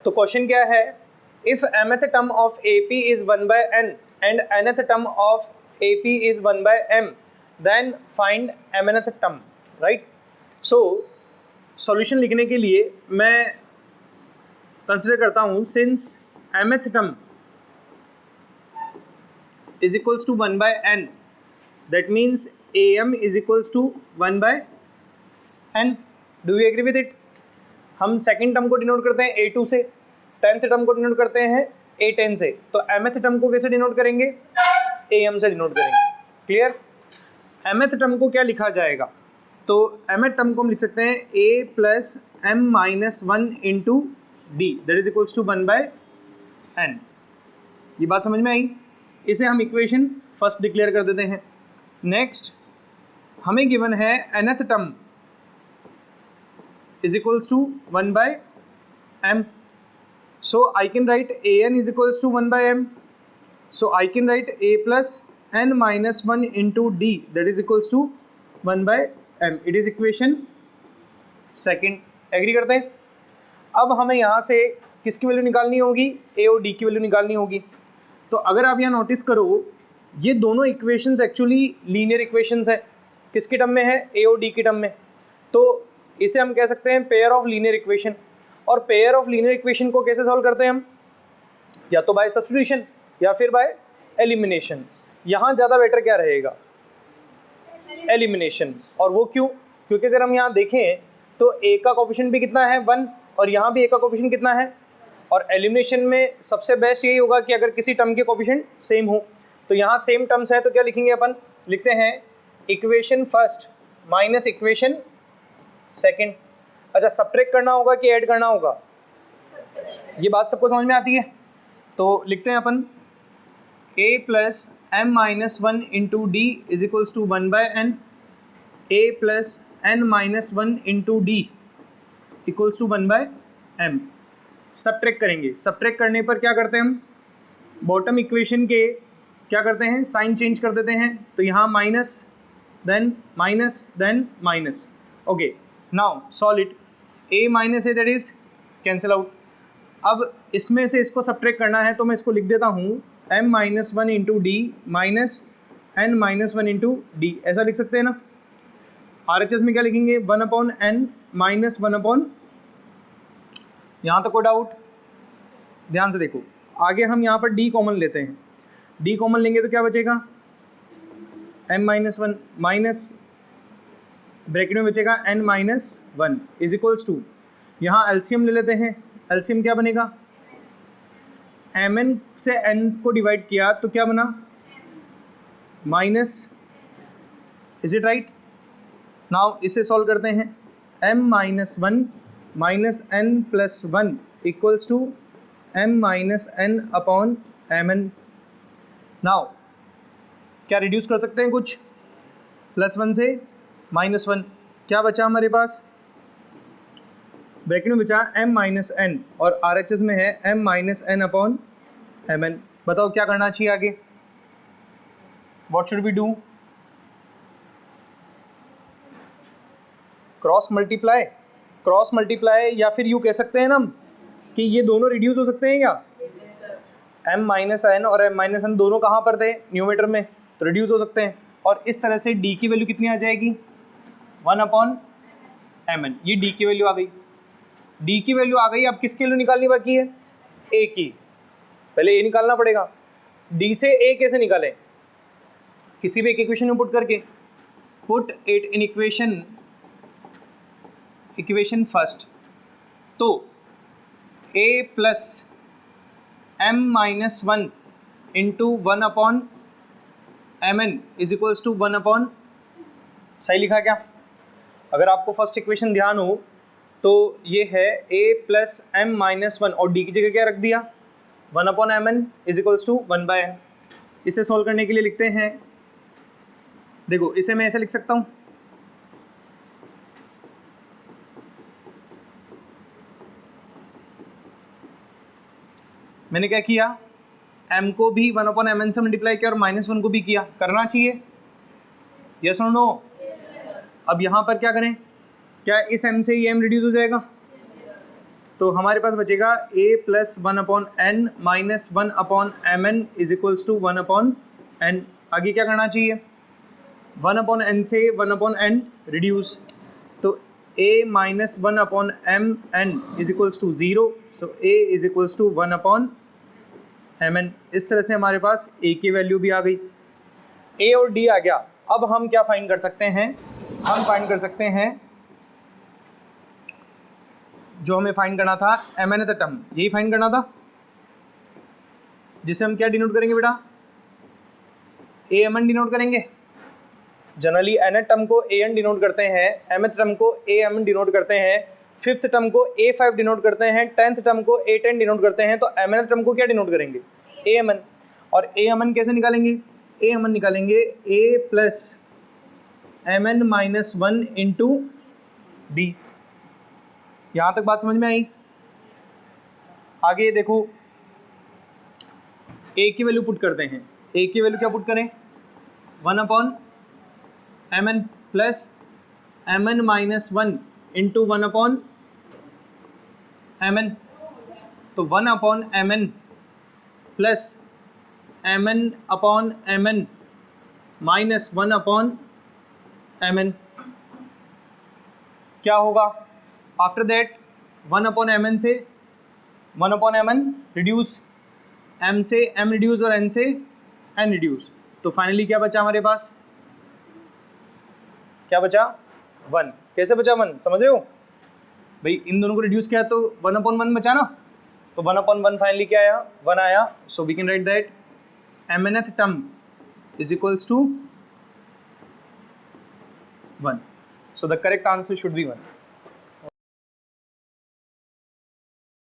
तो क्वेश्चन क्या है, if mth term of AP is 1/n and nth term of AP is 1/m then find mnth term, right. So solution लिखने के लिए मैं consider करता हूँ since mth term is equals to 1/n, that means am is equals to 1/n. Do you agree with it? हम second term को denote करते हैं a2 से, 10th टर्म को डिनोट करते हैं a10 से, तो mth टर्म को कैसे डिनोट करेंगे, am से डिनोट करेंगे। क्लियर। mth टर्म को क्या लिखा जाएगा, तो mth टर्म को हम लिख सकते हैं a plus m minus 1 into d that is equals to 1/n। ये बात समझ में आई। इसे हम इक्वेशन फर्स्ट डिक्लेयर कर देते हैं। नेक्स्ट हमें गिवन है nth term is equals to 1/m. So I can write an is equals to 1/m. So I can write a plus n minus 1 into d that is equals to 1/m. It is equation second. Agree करते हैं। अब हमें यहाँ से किसकी value निकालनी होगी, a और d की वैल्यू निकालनी होगी। तो अगर आप यहाँ नोटिस करो, ये दोनों इक्वेशंस एक्चुअली लीनियर इक्वेशंस है। किसकी टर्म में है, a और d की टर्म में। तो इसे हम कह सकते हैं पेयर ऑफ लीनियर इक्वेशन। और पेयर ऑफ लीनियर इक्वेशन को कैसे सॉल्व करते हैं हम, या तो बाय सब्स्टिट्यूशन या फिर बाय एलिमिनेशन। यहाँ ज़्यादा बेटर क्या रहेगा, एलिमिनेशन। और वो क्यों, क्योंकि अगर हम यहाँ देखें तो a का कोफिशिएंट भी कितना है 1 और यहाँ भी a का कोफिशिएंट कितना है। और एलिमिनेशन में सबसे बेस्ट यही होगा कि अगर किसी टर्म के कोफिशिएंट सेम हो। तो यहाँ सेम टर्म्स है तो क्या लिखेंगे अपन, लिखते हैं equation first minus equation second. अच्छा, सब्ट्रैक्ट करना होगा कि ऐड करना होगा, ये बात सबको समझ में आती है। तो लिखते हैं अपन a plus m minus 1 into D is equals to 1/n, a plus n minus 1 into D equals to 1/m। Subtract करेंगे। सब्ट्रैक्ट करने पर क्या करते हैं हम, बॉटम इक्वेशन के क्या करते हैं, साइन चेंज कर देते हैं। तो यहाँ minus then minus. Okay, now solve it. a minus है दैट इज कैंसिल आउट। अब इसमें से इसको सब्ट्रैक्ट करना है तो मैं इसको लिख देता हूँ m minus 1 into D minus n minus 1 into D, ऐसा लिख सकते हैं ना। RHS में क्या लिखेंगे, 1/n माइनस 1/, यहाँ तक कोई डाउट, ध्यान से देखो। आगे हम यहाँ पर d कॉमन लेते हैं, d कॉमन लेंगे तो क्या बचेगा, m माइनस 1 माइनस ब्रैकेट में बचेगा n minus 1 is equals to, यहाँ एलसीएम ले लेते हैं। एलसीएम क्या बनेगा, mn से n को डिवाइड किया तो क्या बना, minus, is it right. Now इसे सॉल्व करते हैं, m minus 1 minus n plus 1 equals to m minus n upon mn। Now क्या रिड्यूस कर सकते हैं कुछ, +1 से -1, क्या बचा हमारे पास, ब्रैकेट में बचा m माइनस n और RHS में है m minus n upon mn। बताओ क्या करना चाहिए आगे, what should we do, cross multiply या फिर यूँ कह सकते हैं ना कि ये दोनों रिड्यूस हो सकते हैं क्या, m माइनस n और m माइनस n दोनों कहाँ पर थे, न्यूमरेटर में, तो रिड्यूस हो सकते हैं। और इस तरह से d की वैल्यू कितनी आ जाएगी, 1/mn। ये d की वैल्यू आ गई, d की वैल्यू आ गई। अब किसकी वैल्यू निकालनी बाकी है, a की। पहले a निकालना पड़ेगा। d से a कैसे निकालें, किसी भी एक इक्वेशन में पुट करके, put it in equation first. तो a plus m minus 1 into 1/mn is equals to 1/, सही लिखा क्या। अगर आपको फर्स्ट इक्वेशन ध्यान हो तो ये है a प्लस m माइनस 1 और d की जगह क्या रख दिया, 1/mn is equals to 1/n। इसे सॉल्व करने के लिए लिखते हैं, देखो इसे मैं ऐसे लिख सकता हूँ, मैंने क्या किया, m को भी 1/mn से मल्टीप्लाई किया और -1 को भी किया, करना चाहिए, यस और नो। अब यहाँ पर क्या करें, क्या इस m से ये m रिड्यूस हो जाएगा, तो हमारे पास बचेगा a plus 1/n minus 1/mn is equals to 1/n। आगे क्या करना चाहिए, 1/n से 1/n रिड्यूस, तो a minus 1/mn is equals to 0, so a is equals to 1/mn। इस तरह से हमारे पास a की वैल्यू भी आ गई, a और d आ गया। अब हम क्या फाइंड कर सकते हैं, हम फाइंड कर सकते हैं जो हमें फाइंड करना था mnth टर्म, यही फाइंड करना था, जिसे हम क्या डिनोट करेंगे बेटा, amn डिनोट करेंगे। जनरली nth टर्म को an डिनोट करते हैं, mth टर्म को amn डिनोट करते हैं, फिफ्थ टर्म को a5 डिनोट करते हैं, 10th टर्म को a10 डिनोट करते हैं, तो mnth टर्म को क्या डिनोट करेंगे, amn। और amn कैसे निकालेंगे, amn निकालेंगे a plus mn minus 1 into d। यहाँ तक बात समझ में आई। आगे देखो, a की वैल्यू पुट करते हैं, a की वैल्यू क्या पुट करें, 1/mn plus mn minus 1 into 1/mn, तो 1/mn plus mn/mn minus 1/mn क्या होगा। आफ्टर दैट 1/mn से 1/mn रिड्यूस, m से m रिड्यूस और n से n रिड्यूस, तो फाइनली क्या बचा हमारे पास, क्या बचा 1। कैसे बचा 1 समझ रहे हो भाई, इन दोनों को रिड्यूस किया तो 1/1 बचा ना, तो 1/1 फाइनली क्या आया, 1 आया। So we can write that mnth term is equals to 1। So the correct answer should be 1।